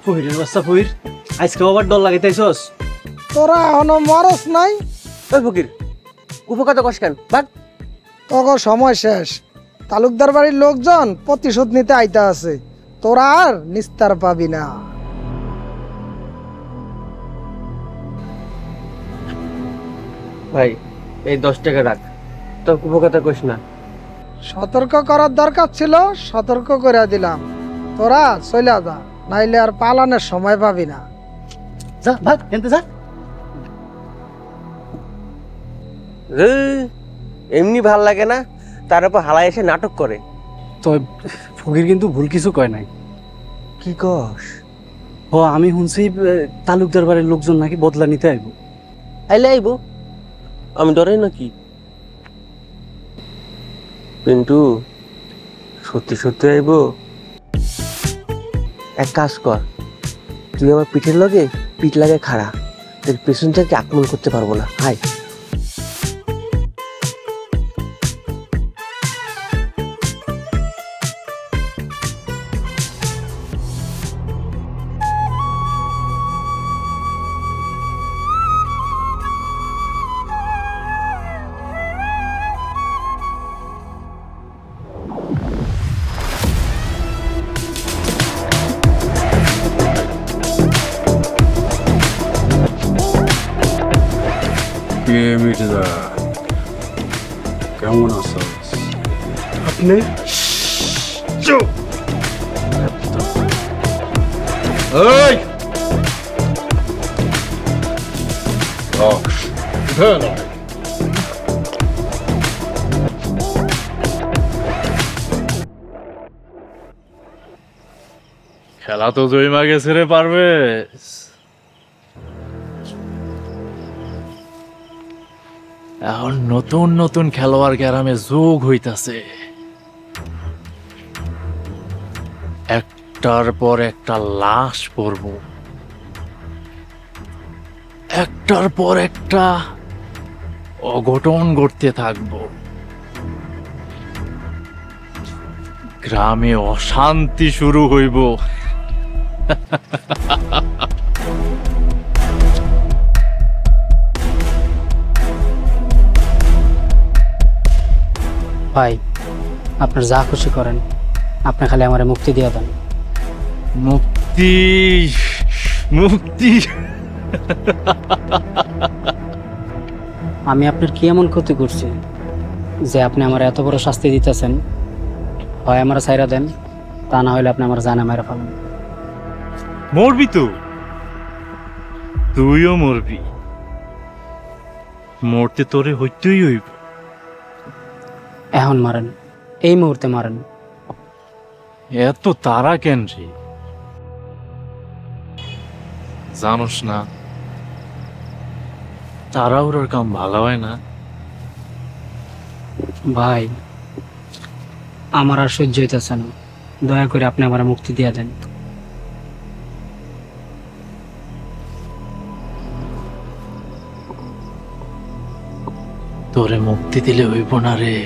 ফহিরের বাচ্চা ফহির, আজকে আবার ডর লাগাইতেছস? তোরা এখনো মরস নাই? ওই ফকির উপকার কস কেন বাট তখন সময় শেষ। তালুকদার বাড়ির লোকজন প্রতিশোধ নিতে আইতা আছে, তোরা আর নিস্তার পাবি না। ভাই এই 10 টাকা রাখ, তোর উপকার কইস না। সতর্ক করার দরকার ছিল, সতর্ক করে দিলাম। তোরা চলে যা, নাইলে আর পালানোর সময় পাবি না। যা ভাগ, এনতে যা। এমনি ভাল লাগে না, তার উপর হালাই এসে নাটক করে। তো ফকির কিন্তু ভুল কিছু কয় নাই। কি কস? ও আমি শুনছি তালুকদার বাড়ির লোকজন নাকি বদলা নিতে আইব। আইলে আইব, আমি ডরে নাকি? পিন্টু সত্যি সত্যি আইব? এক কাজ কর, তুই আমার পিঠের লগে পিঠ লাগে খাড়া, তোর পেছন থেকে আক্রমণ করতে পারবো না। হাই মির্জা, কেমন আছো? আপনি এই ভেলা খেলা তো জয়মা গেছে রে, পারবে? এখন নতুন নতুন খেলোয়াড় গ্রামে যোগ হইতাছে, একটার পর একটা লাশ পড়ব, একটার পর একটা অঘটন ঘটতে থাকবো। গ্রামে অশান্তি শুরু হইব। ভাই আপনার যা খুশি করেন, আপনি খালি আমার মুক্তি দিয়ে দেন। মুক্তি মুক্তি আমি আপনার কি এমন ক্ষতি করছি যে আপনি আমার এত বড় শাস্তি দিতেছেন? হয় আমার ছাইরা দেন, তা না হলে আপনি আমার জানা মেরে ফেলেন। মরবি তো, তুইও মরবি, মরতে তোরে হইতেই হইব। এখন মারেন, এই মুহূর্তে মারেন। এত তারা কেন রে? জানোস না তাড়াহুড়োর কাম ভালো হয় না। ভাই আমার আর সহ্য হইতেছে না, দয়া করে আপনি আমার মুক্তি দিয়ে দেন। তোরে মুক্তি দিলে হইব না রে,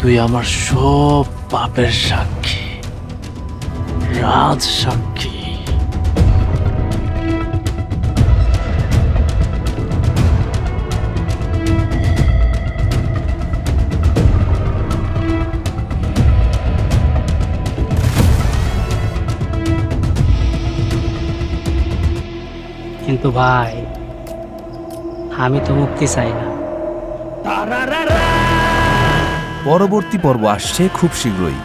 তুই আমার সব পাপের সাক্ষী, রাজ সাক্ষী। কিন্তু ভাই আমি তো মুক্তি চাই না। পরবর্তী পর্ব আসছে খুব শীঘ্রই।